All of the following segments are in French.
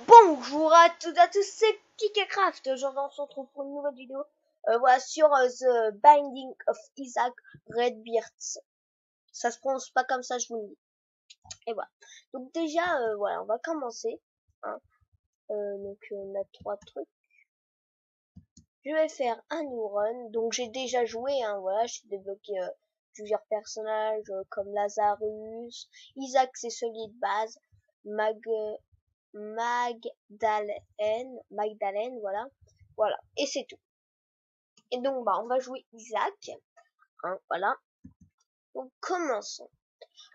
Bonjour à toutes et à tous, c'est KikaCraft. Aujourd'hui on se retrouve pour une nouvelle vidéo voilà, sur The Binding of Isaac Redbeard. Ça se prononce pas comme ça, je vous le dis. Et voilà. Donc déjà, voilà, on va commencer. Hein. Donc on a 3 trucs. Je vais faire un new run. Donc j'ai déjà joué, hein, voilà, j'ai débloqué plusieurs personnages comme Lazarus. Isaac c'est celui de base. Magdalene, voilà, et c'est tout. Et donc, on va jouer Isaac, hein, voilà. Donc, commençons.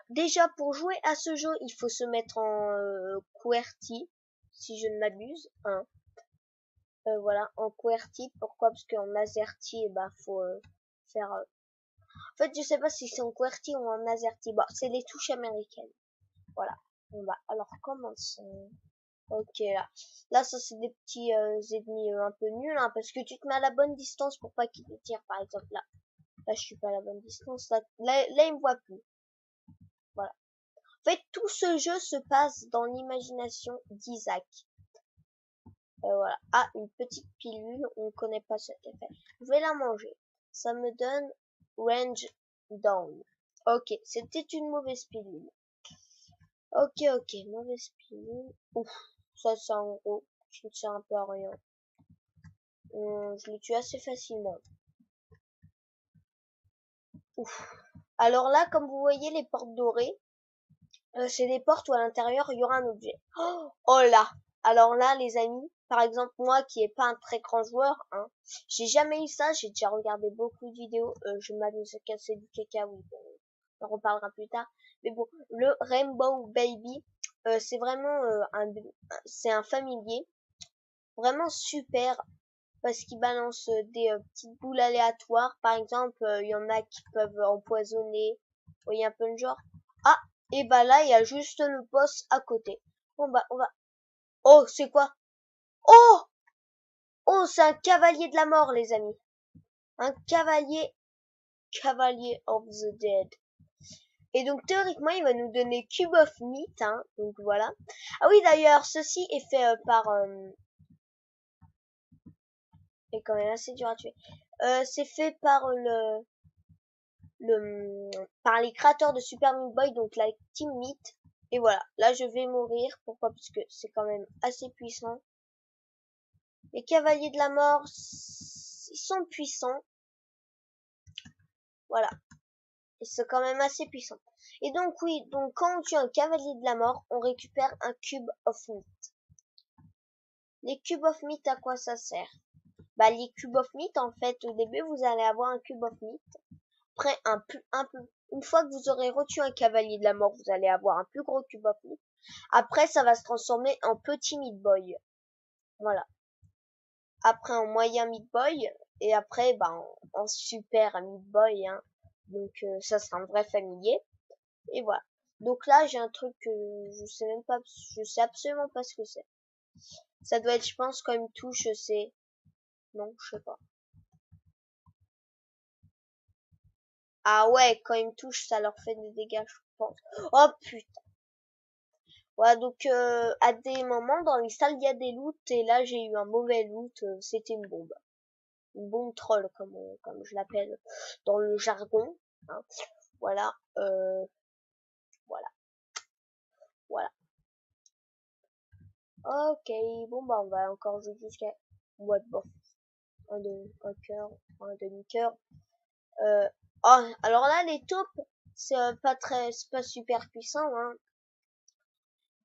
Déjà, pour jouer à ce jeu, il faut se mettre en QWERTY, si je ne m'abuse, hein. Voilà, en QWERTY. Pourquoi? Parce qu'en AZERTY, faut faire... En fait, je sais pas si c'est en QWERTY ou en AZERTY. Bon, c'est les touches américaines. Voilà. On va alors commençons. Ok, là ça c'est des petits ennemis un peu nuls, hein, parce que tu te mets à la bonne distance pour pas qu'ils te tirent, par exemple là je suis pas à la bonne distance, là il me voit plus. Voilà. En fait, tout ce jeu se passe dans l'imagination d'Isaac. Voilà. Ah, une petite pilule, on connaît pas cet effet. Je vais la manger. Ça me donne range down. Ok, c'était une mauvaise pilule. Ok, mauvaise pilule. Ouf, ça c'est en gros, je ne sers un peu à rien. Je le tue assez facilement. Ouf. Alors là, comme vous voyez, les portes dorées, c'est des portes où à l'intérieur, il y aura un objet. Oh là. Alors là, les amis, par exemple, moi qui est pas un très grand joueur, hein, j'ai jamais eu ça, j'ai déjà regardé beaucoup de vidéos, je m'amuse à casser du caca, oui, bon, on en reparlera plus tard. Mais bon, le Rainbow Baby, c'est vraiment c'est un familier, vraiment super, parce qu'il balance des petites boules aléatoires. Par exemple, il y en a qui peuvent empoisonner. Vous voyez un peu le genre. Ah, et bah là, il y a juste le boss à côté. Bon bah, on va... Oh, c'est quoi? Oh! Oh, c'est un cavalier de la mort, les amis. Un cavalier of the dead. Et donc, théoriquement, il va nous donner Cube of Meat, hein. Donc, voilà. Ah oui, d'ailleurs, ceci est fait par... est quand même assez dur à tuer. C'est fait par par les créateurs de Super Meat Boy, donc la Team Meat. Et voilà, là je vais mourir. Pourquoi? Parce que c'est quand même assez puissant. Les cavaliers de la mort, ils sont puissants. Voilà, ils sont quand même assez puissants. Et donc oui, donc quand on tue un cavalier de la mort, on récupère un cube of meat. Les cubes of meat, à quoi ça sert? Bah les cubes of meat, en fait, au début vous allez avoir un cube of meat. Après une fois que vous aurez retué un cavalier de la mort, vous allez avoir un plus gros cube of meat. Après, ça va se transformer en petit meat boy. Voilà. Après, en moyen meat boy. Et après, en super meat boy, hein. Donc, ça sera un vrai familier. Et voilà. Donc là, j'ai un truc que je sais même pas, je sais absolument pas ce que c'est. Ça doit être, je pense, quand une touche, c'est... Non, je sais pas. Ah ouais, quand ils me touchent, ça leur fait des dégâts, je pense. Oh putain. Voilà, donc à des moments dans les salles, il y a des loots, et là j'ai eu un mauvais loot, c'était une bombe. Une bombe troll, comme je l'appelle dans le jargon. Hein. Voilà, voilà, voilà. Ok, bon on va encore jouer jusqu'à... What, bon, un cœur, un demi-cœur. Oh, alors là, les taupes, c'est c'est pas super puissant, hein.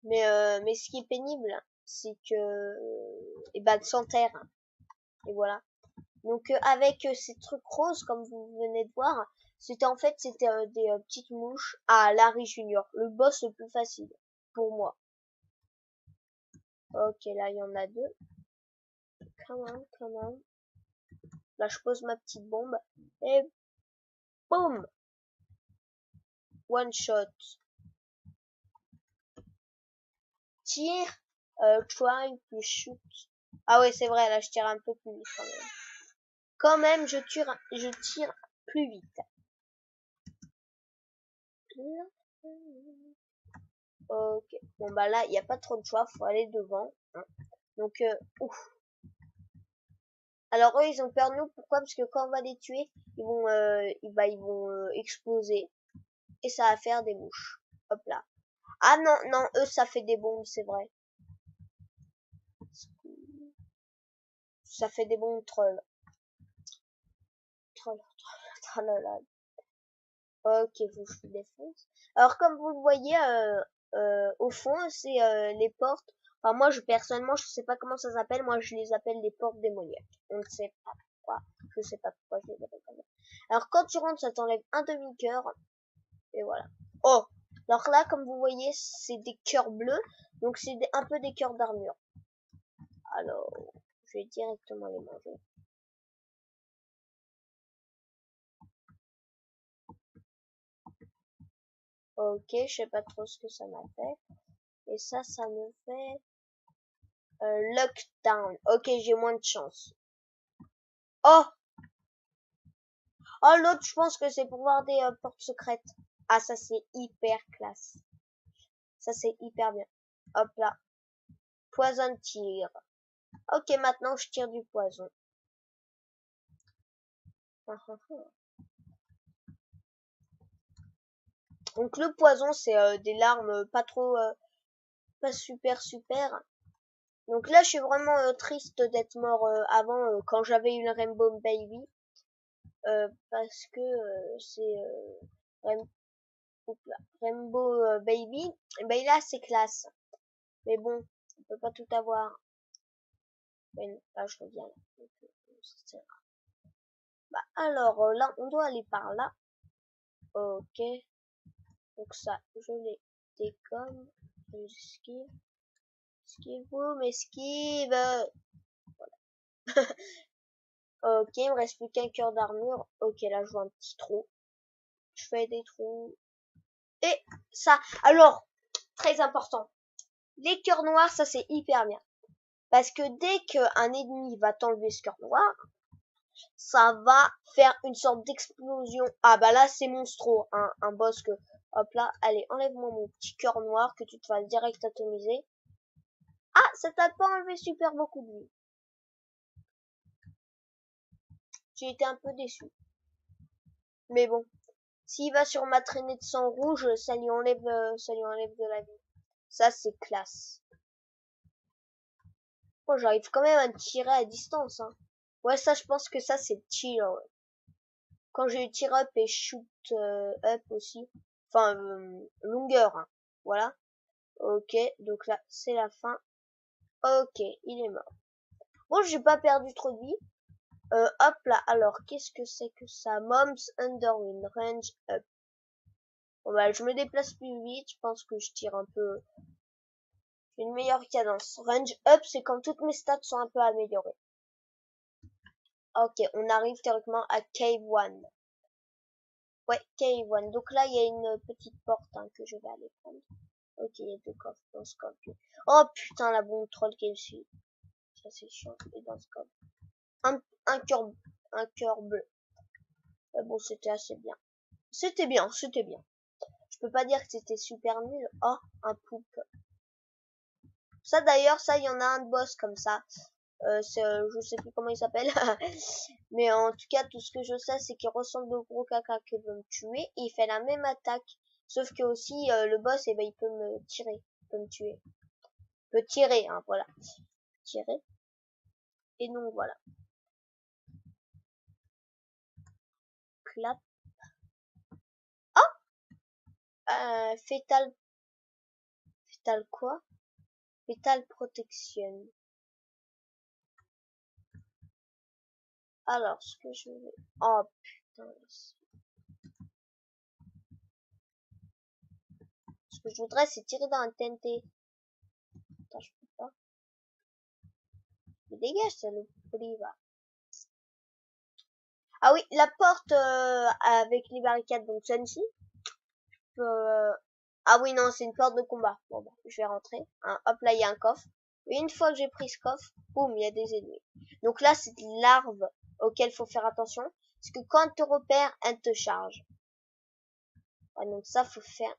Mais ce qui est pénible, c'est que, et de s'enterre. Et voilà. Donc avec ces trucs roses, comme vous venez de voir, c'était des petites mouches à Larry Junior, le boss le plus facile pour moi. Ok, là il y en a deux. Come on. Là je pose ma petite bombe et boum, one shot. Tire, try to shoot. Ah ouais, c'est vrai, là je tire un peu plus vite quand même. Quand même, je tire plus vite. Ok. Bon bah là, il n'y a pas trop de choix, faut aller devant. Hein. Donc, ouf. Alors eux, ils ont peur de nous. Pourquoi? Parce que quand on va les tuer, ils vont exploser et ça va faire des mouches. Hop là. Ah non, non, eux, ça fait des bombes, c'est vrai. Ça fait des bombes troll. Troll, troll, troll. Ok, faut que je défonce. Alors comme vous le voyez, au fond, c'est les portes. Enfin moi, personnellement, je sais pas comment ça s'appelle. Moi, je les appelle les portes démoniaques. On ne sait pas pourquoi. Je sais pas pourquoi je les appelle comme ça. Alors quand tu rentres, ça t'enlève un demi-cœur. Et voilà. Oh, alors là, comme vous voyez, c'est des cœurs bleus. Donc c'est un peu des cœurs d'armure. Alors, je vais directement les manger. Ok, je sais pas trop ce que ça m'a fait. Et ça me fait lockdown. Ok, j'ai moins de chance. Oh, oh l'autre, je pense que c'est pour voir des portes secrètes. Ah, ça c'est hyper classe. Ça c'est hyper bien. Hop là. Poison tir. Ok, maintenant je tire du poison. Donc le poison, c'est des larmes pas trop, pas super super. Donc là, je suis vraiment triste d'être mort avant quand j'avais eu le Rainbow Baby. Parce que c'est Rainbow Baby. Et ben là, c'est classe. Mais bon, on peut pas tout avoir. Mais non, là, je reviens. Donc, bah, alors, là, on doit aller par là. Ok. Donc ça, je les décomme. J'esquive. Esquive, boum, esquive. Ok, il me reste plus qu'un cœur d'armure. Ok, là, je vois un petit trou. Je fais des trous. Et ça, alors, très important. Les cœurs noirs, ça c'est hyper bien. Parce que dès qu'un ennemi va t'enlever ce cœur noir, ça va faire une sorte d'explosion. Ah bah là c'est monstrueux, un boss que... Hop là, allez, enlève-moi mon petit cœur noir que tu te fasses direct atomiser. Ah, ça t'a pas enlevé super beaucoup de vie. J'ai été un peu déçu. Mais bon, s'il va sur ma traînée de sang rouge, ça lui enlève de la vie. Ça c'est classe. Bon, j'arrive quand même à me tirer à distance, hein. Ouais, ça, je pense que ça, c'est chill, ouais. Quand j'ai eu tir up et shoot up aussi. Enfin, longueur, hein. Voilà. Ok, donc là, c'est la fin. Ok, il est mort. Bon, j'ai pas perdu trop de vie. Hop là, alors, qu'est-ce que c'est que ça? Mom's Underwind, range up. Bon, bah, je me déplace plus vite. Je pense que je tire un peu. J'ai une meilleure cadence. Range up, c'est quand toutes mes stats sont un peu améliorées. Ok, on arrive théoriquement à Cave 1. Ouais, Cave 1. Donc là, il y a une petite porte hein, que je vais aller prendre. Ok, il y a deux coffres dans ce coffre. Oh putain, la bombe troll qu'elle suit. Ça c'est chiant. Et dans ce coffre. Un, un cœur bleu. Mais bon, c'était assez bien. C'était bien, c'était bien. Je peux pas dire que c'était super nul. Oh, un poupe. Ça d'ailleurs, ça, il y en a un de boss comme ça. Je sais plus comment il s'appelle. Mais en tout cas, tout ce que je sais, c'est qu'il ressemble au gros caca qui veut me tuer. Et il fait la même attaque. Sauf que aussi, le boss, eh ben, il peut me tirer. Il peut me tuer. Il peut tirer, hein, voilà. Tirer. Et donc, voilà. Clap. Oh! Fétal quoi? Fétal protection. Alors, ce que je vais... Oh, putain. Ce que je voudrais, c'est tirer dans un TNT. Attends, je peux pas. Mais dégage, ça le va. Ah oui, la porte avec les barricades, donc celle-ci. Ah oui, non, c'est une porte de combat. Bon, bah, je vais rentrer. Hein, hop, là, il y a un coffre. Et une fois que j'ai pris ce coffre, boum, il y a des ennemis. Donc là, c'est des larves auxquelles il faut faire attention. Parce que quand elle te repère, elle te charge. Ouais, donc ça, faut faire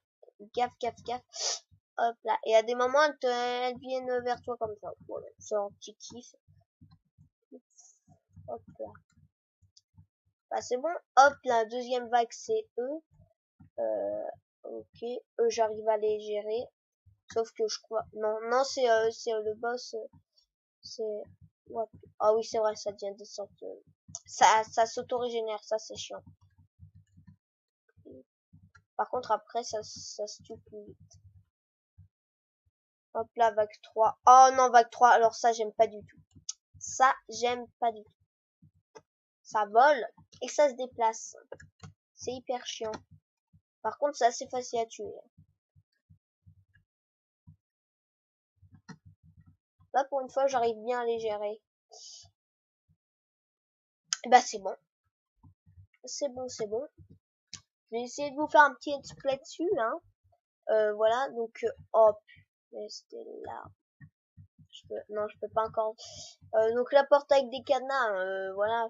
gaffe, gaffe, gaffe. Hop là. Et à des moments, elles viennent vers toi comme ça. Voilà, c'est un petit kiff. Hop là. Bah, c'est bon. Hop là, deuxième vague, c'est eux. Ok. Eux, j'arrive à les gérer. Sauf que je crois... Non, non, c'est le boss. C'est... What? Ah oui, c'est vrai, ça devient des sortes... Ça s'auto-régénère, ça c'est chiant. Par contre, après, ça se tue plus vite. Hop là, vague 3. Oh non, vague 3. Alors ça, j'aime pas du tout. Ça, j'aime pas du tout. Ça vole et ça se déplace. C'est hyper chiant. Par contre, c'est assez facile à tuer. Là, pour une fois, j'arrive bien à les gérer. Bah, c'est bon. C'est bon, c'est bon. Je vais essayer de vous faire un petit explait dessus, hein. Voilà, donc, hop. Mais c'était là. Non, je peux pas encore. Donc, la porte avec des cadenas, voilà.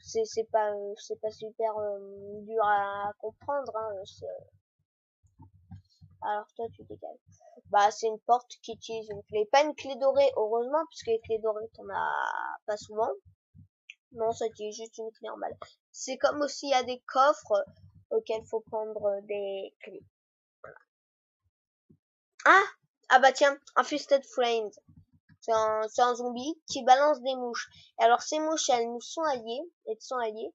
C'est pas super dur à comprendre, hein. Alors, toi, tu dégages. Bah, c'est une porte qui utilise une clé. Pas une clé dorée, heureusement, puisque les clés dorées, t'en as pas souvent. Non, ça utilise juste une clé normale. C'est comme aussi, il y a des coffres auxquels faut prendre des clés. Ah! Ah bah tiens, Infested Friend. C'est un zombie qui balance des mouches. Et alors, ces mouches, elles nous sont alliées. Elles sont alliées.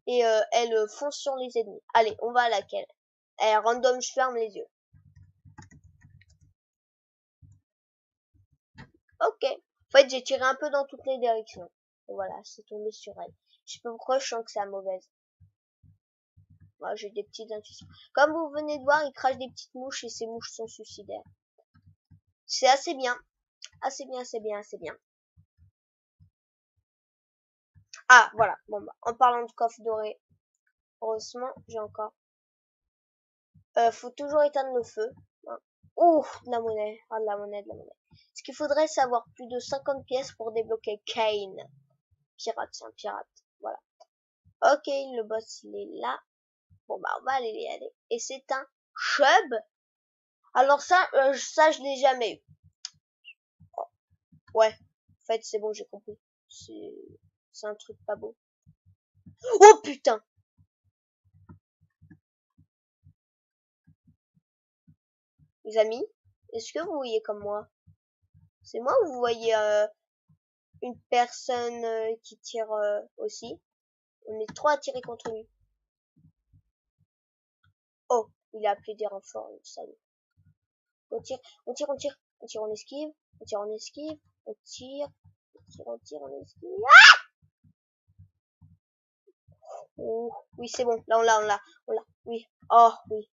Et elles foncent sur les ennemis. Allez, on va à laquelle? Random, je ferme les yeux. Ok. En fait, j'ai tiré un peu dans toutes les directions. Et voilà, c'est tombé sur elle. Je sais pas pourquoi, je sens que c'est la mauvaise. Moi, j'ai des petites intuitions. Comme vous venez de voir, il crache des petites mouches et ces mouches sont suicidaires. C'est assez bien. Assez bien, assez bien, assez bien. Ah, voilà. Bon, bah, en parlant de coffre doré, heureusement, j'ai encore. Faut toujours éteindre le feu. Hein. Ouh, de la monnaie. Ah, de la monnaie, de la monnaie. Ce qu'il faudrait, c'est avoir plus de 50 pièces pour débloquer Kane. Pirate, c'est un pirate. Voilà. Ok, le boss, il est là. Bon, bah, on va aller y aller. Et c'est un chub. Alors ça, je l'ai jamais eu. Oh, ouais. En fait, c'est bon, j'ai compris. C'est un truc pas beau. Oh, putain! Les amis, est-ce que vous voyez comme moi? C'est moi ou vous voyez une personne qui tire aussi? On est trois à tirer contre lui. Oh, il a appelé des renforts, salut. On tire, on tire, on tire, on tire, on esquive, on tire, on esquive, on tire, on tire, on tire, on esquive. Oh, oui, c'est bon. Là, on l'a. Oui. Oh, oui.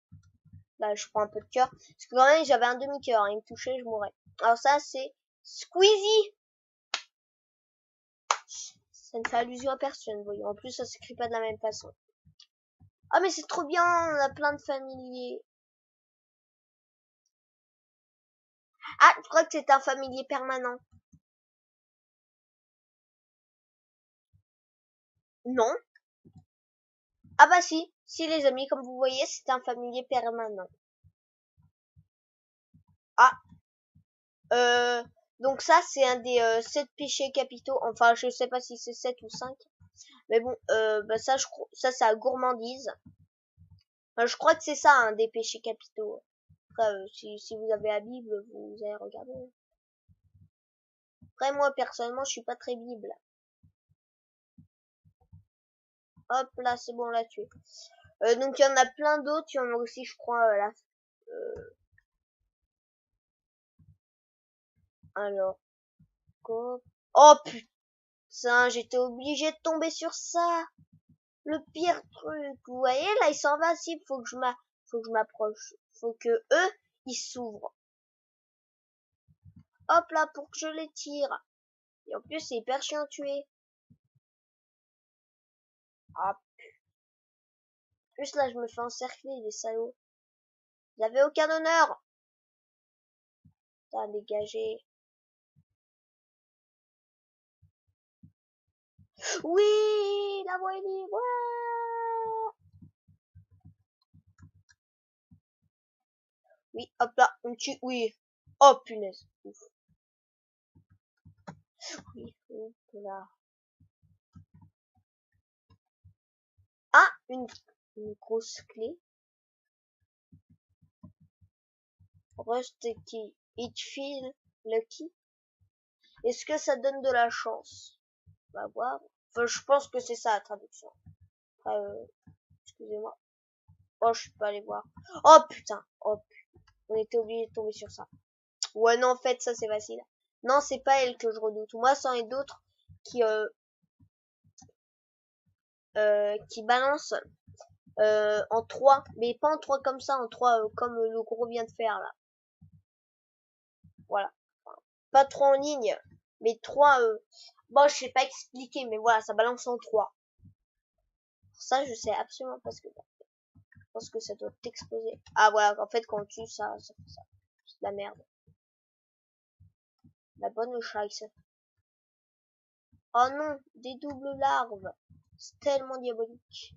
Là, je prends un peu de cœur. Parce que quand même, j'avais un demi-cœur. Il me touchait, je mourrais. Alors ça, c'est Squeezie. Ça ne fait allusion à personne, voyons. En plus, ça s'écrit pas de la même façon. Ah, mais c'est trop bien. On a plein de familiers. Ah, je crois que c'est un familier permanent. Non. Ah bah si. Si, les amis, comme vous voyez, c'est un familier permanent. Ah. Euh, donc ça, c'est un des 7 péchés capitaux. Enfin, je sais pas si c'est 7 ou 5. Mais bon, bah ça, ça, c'est à gourmandise. Enfin, je crois que c'est ça, un des péchés capitaux. Après, si vous avez la Bible, vous allez regarder. Après, moi, personnellement, je suis pas très Bible. Hop, là, c'est bon, on l'a tué. Donc, il y en a plein d'autres. Il y en a aussi, je crois, là. Alors, oh, putain, j'étais obligé de tomber sur ça. Le pire truc, vous voyez, là, il s'en va, si, faut que je m'approche. Faut que eux, ils s'ouvrent. Hop là, pour que je les tire. Et en plus, c'est hyper chiant à tuer. Ah, plus là, je me fais encercler, les salauds. Vous avez aucun honneur. T'as dégagé. Oui, la voie est libre. Ouais. Oui, hop là, on tue, oui. Oh, punaise. Ouf. Oui, hop là. Ah, une grosse clé. Rust qui it feel lucky. Est-ce que ça donne de la chance? On va voir. Enfin, je pense que c'est ça la traduction. Après, excusez-moi. Oh, je peux pas aller voir. Oh putain. Oh putain. On était obligé de tomber sur ça. Ouais, non, en fait, ça c'est facile. Non, c'est pas elle que je redoute. Moi, c'en est d'autres qui balancent en 3, mais pas en 3 comme ça, en 3 comme le gros vient de faire là. Voilà. Pas 3 en ligne, mais 3 bon, je sais pas expliquer, mais voilà, ça balance en 3. Pour ça, je sais absolument pas ce que c'est. Je pense que ça doit t'exploser. Ah voilà, en fait, quand on tue ça, ça fait ça. C'est de la merde. La bonne scheiße. Oh non, des doubles larves. C'est tellement diabolique.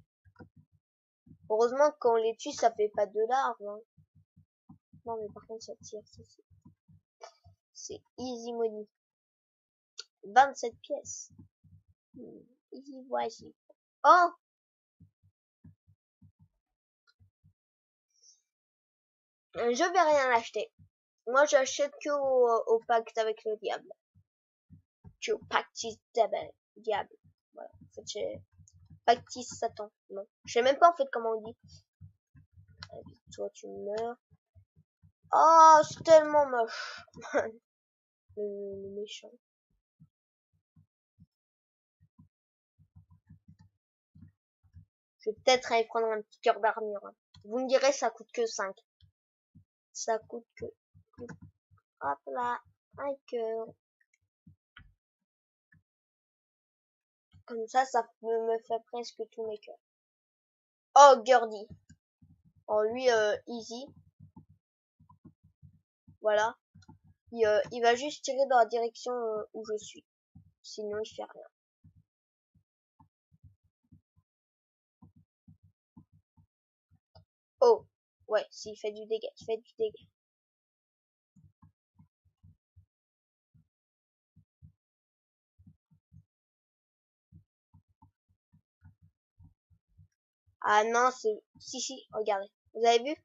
Heureusement, quand on les tue, ça fait pas de larves. Hein. Non, mais par contre, ça tire. C'est easy money. 27 pièces. Easy voici. Oh! Je vais rien acheter. Moi, j'achète que au pacte avec le diable. Que au pactis diable. Voilà. En fait, j'ai pactis Satan. Non. Je sais même pas, en fait, comment on dit. Allez, toi, tu meurs. Oh, c'est tellement moche. le méchant. Je vais peut-être aller prendre un petit cœur d'armure. Hein. Vous me direz, ça coûte que 5. Ça coûte que... Hop là, un cœur. Comme ça me fait presque tous mes cœurs. Oh, Gurdy. Oh, lui, easy. Voilà. Il va juste tirer dans la direction où je suis. Sinon, il fait rien. Oh. Ouais, s'il fait du dégât, il fait du dégât. Ah non, c'est... Si, regardez. Vous avez vu?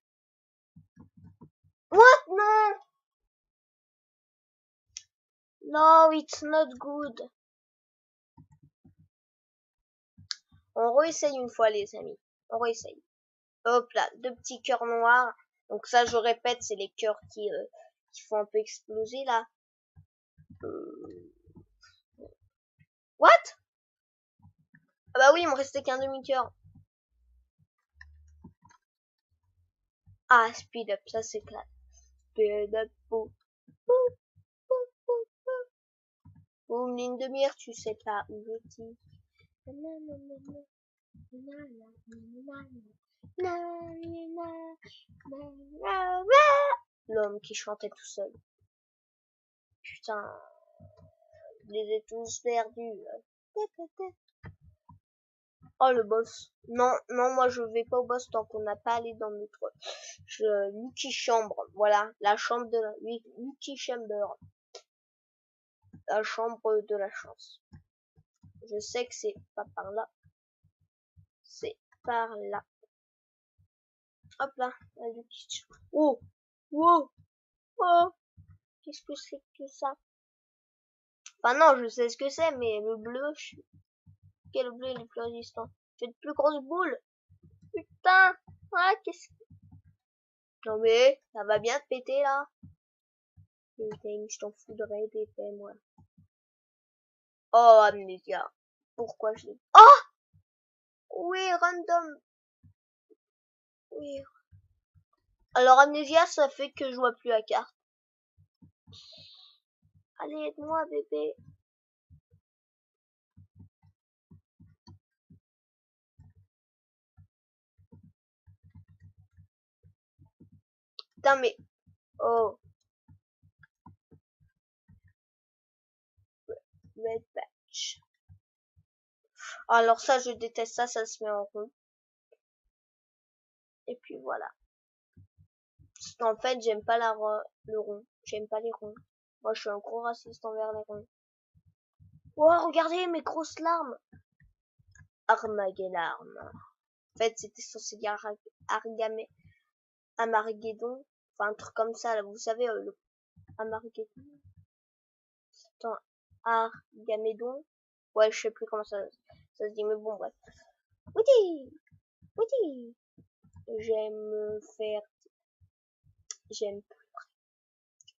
What? Non! No, it's not good. On réessaye une fois, les amis. On réessaye. Hop là, 2 petits cœurs noirs. Donc ça, je répète, c'est les cœurs qui font un peu exploser, là. What? Ah bah oui, il me restait qu'un demi-cœur. Ah, speed up, ça c'est clair. Speed up, boum, boum, boum, boum, boum. Boum, une demi-heure, tu sais pas où je dis. L'homme qui chantait tout seul. Putain, je les ai tous perdus. Oh, le boss. Non, non, moi je vais pas au boss tant qu'on n'a pas allé dans notre Lucky Chambre. Voilà, la chambre de la Lucky Chamber. La chambre de la chance. Je sais que c'est pas par là. C'est par là. Hop là, la Lucky Chamber. Oh, wow, oh, qu'est-ce que c'est que ça? Enfin non, je sais ce que c'est, mais le bleu, quel bleu est le plus résistant? Faites plus grosse boule. Putain, ah, qu'est-ce que... Non mais, ça va bien te péter là. Putain, je t'en foudrais d'épais, moi. Oh, Amnesia. Pourquoi je l'ai... Oh! Oui, random. Oui. Alors, Amnesia, ça fait que je vois plus la carte. Allez, aide-moi, bébé. Putain, mais... Oh. Red patch. Alors ça, je déteste ça, ça se met en rond. Et puis voilà. qu'en fait, j'aime pas le rond. J'aime pas les ronds. Moi, je suis un gros raciste envers les ronds. Oh, regardez mes grosses larmes. Armageddon. En fait, c'était censé dire Armageddon. Enfin, un truc comme ça, là. Vous savez, le Armageddon. Attends, Armageddon. Ouais, je sais plus comment ça se dit, mais bon, bref. Oui, oui. J'aime.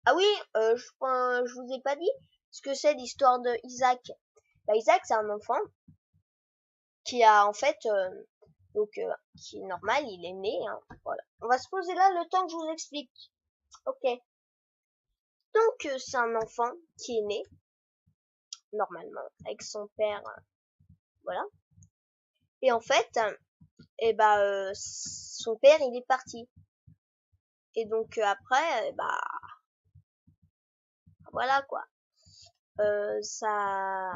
Ah oui, je vous ai pas dit ce que c'est l'histoire de Isaac. Bah, Isaac, c'est un enfant qui a en fait, qui est normal, il est né. Hein, voilà. On va se poser là le temps que je vous explique. Ok. Donc c'est un enfant qui est né normalement avec son père, voilà. Et en fait, son père il est parti. Et donc après, voilà quoi. Sa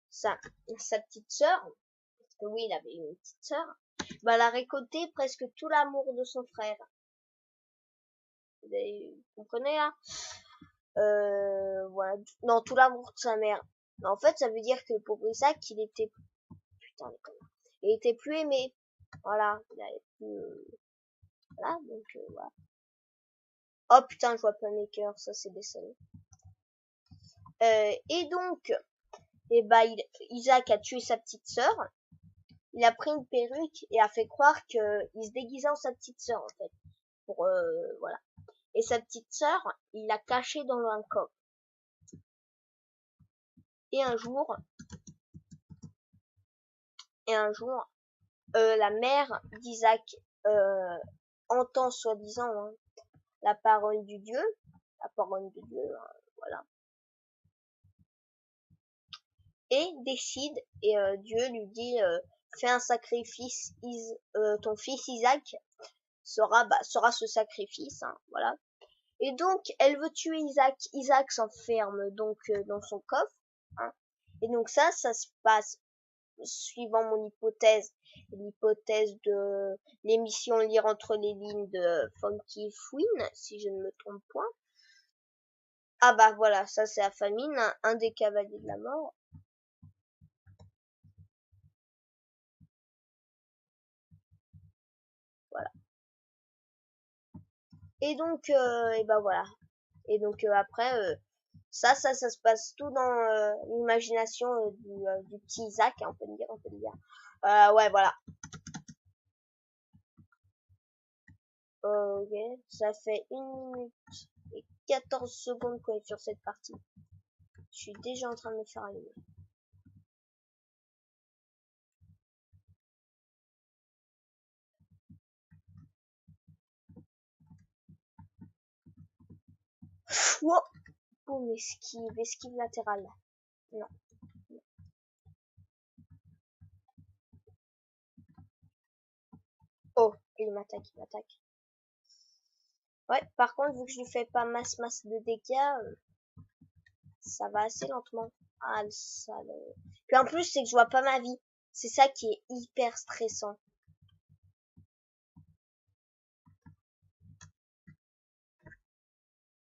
petite sœur, parce que oui, il avait une petite sœur, elle a récolté presque tout l'amour de son frère. Vous comprenez là? Voilà. Non, tout l'amour de sa mère. En fait, ça veut dire que pour Isaac, il était, putain, il était plus aimé. Voilà, il avait plus, voilà, donc voilà. Oh putain, je vois plein les cœurs, ça c'est des salauds. Et donc, Isaac a tué sa petite sœur. Il a pris une perruque et a fait croire qu'il se déguisait en sa petite sœur en fait. Pour voilà. Et sa petite sœur, il l'a cachée dans un coffre. Et un jour, la mère d'Isaac entend soi-disant la parole du Dieu, voilà, et décide, et Dieu lui dit fais un sacrifice, ton fils Isaac sera ce sacrifice, hein, voilà. Et donc elle veut tuer Isaac. Isaac s'enferme donc dans son coffre, hein. Et donc ça se passe suivant mon hypothèse, l'hypothèse de l'émission Lire entre les lignes de Funky Fouine, si je ne me trompe point. Ah bah voilà, ça c'est la famine, un des cavaliers de la mort. Voilà. Et donc, voilà. Et donc après, ça se passe tout dans l'imagination du petit Isaac, hein, on peut le dire. Ouais, voilà. Ok, ça fait 1 minute et 14 secondes qu'on est sur cette partie. Je suis déjà en train de me faire allumer. Wow. Boum, esquive latérale. Non. Oh, il m'attaque. Ouais, par contre, vu que je lui fais pas masse de dégâts, ça va assez lentement. Ah, ça le... Puis en plus, c'est que je vois pas ma vie. C'est ça qui est hyper stressant.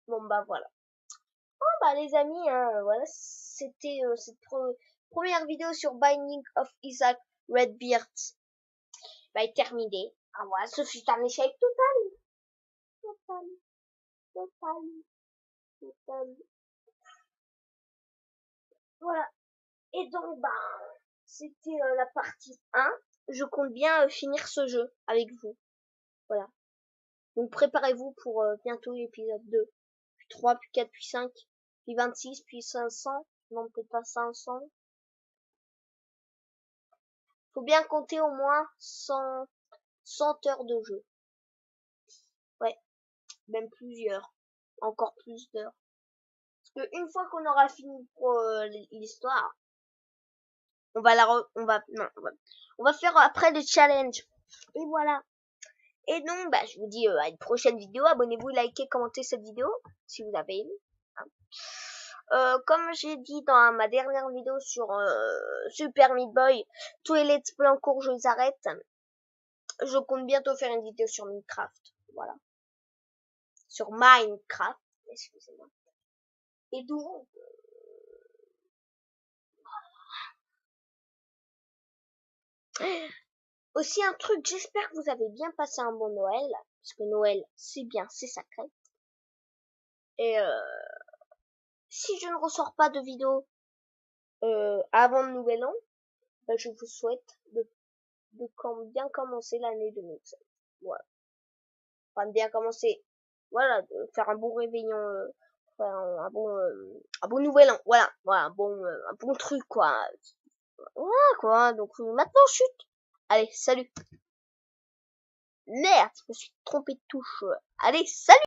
Bon, bah voilà. Oh, bah les amis, hein, voilà, c'était cette première vidéo sur Binding of Isaac Redbeard. Bah, est terminée. Ah, voilà, ce fut un échec total. Voilà. Et donc, c'était la partie 1. Je compte bien finir ce jeu avec vous. Voilà. Donc, préparez-vous pour bientôt l'épisode 2, puis 3, puis 4, puis 5, puis 26, puis 500. Non, peut-être pas 500. Faut bien compter au moins 100 heures de jeu. Ouais, même plusieurs. Encore plus d'heures. Parce que une fois qu'on aura fini pour l'histoire, on va faire après le challenge. Et voilà. Et donc, je vous dis à une prochaine vidéo. Abonnez-vous, likez, commentez cette vidéo si vous avez aimé. Comme j'ai dit dans ma dernière vidéo sur Super Meat Boy, tous les let's play en cours, je les arrête. Je compte bientôt faire une vidéo sur Minecraft. Voilà. sur Minecraft, excusez-moi. Et donc, aussi un truc, j'espère que vous avez bien passé un bon Noël, parce que Noël, c'est bien, c'est sacré. Et si je ne ressors pas de vidéo avant le Nouvel An, ben, je vous souhaite de bien commencer l'année 2016. Voilà. Enfin, de bien commencer, voilà, de faire un bon réveillon, un bon Nouvel An, voilà, un bon truc, quoi. Voilà, quoi. Donc maintenant, chute. Allez, salut. Merde, je me suis trompé de touche. Allez, salut.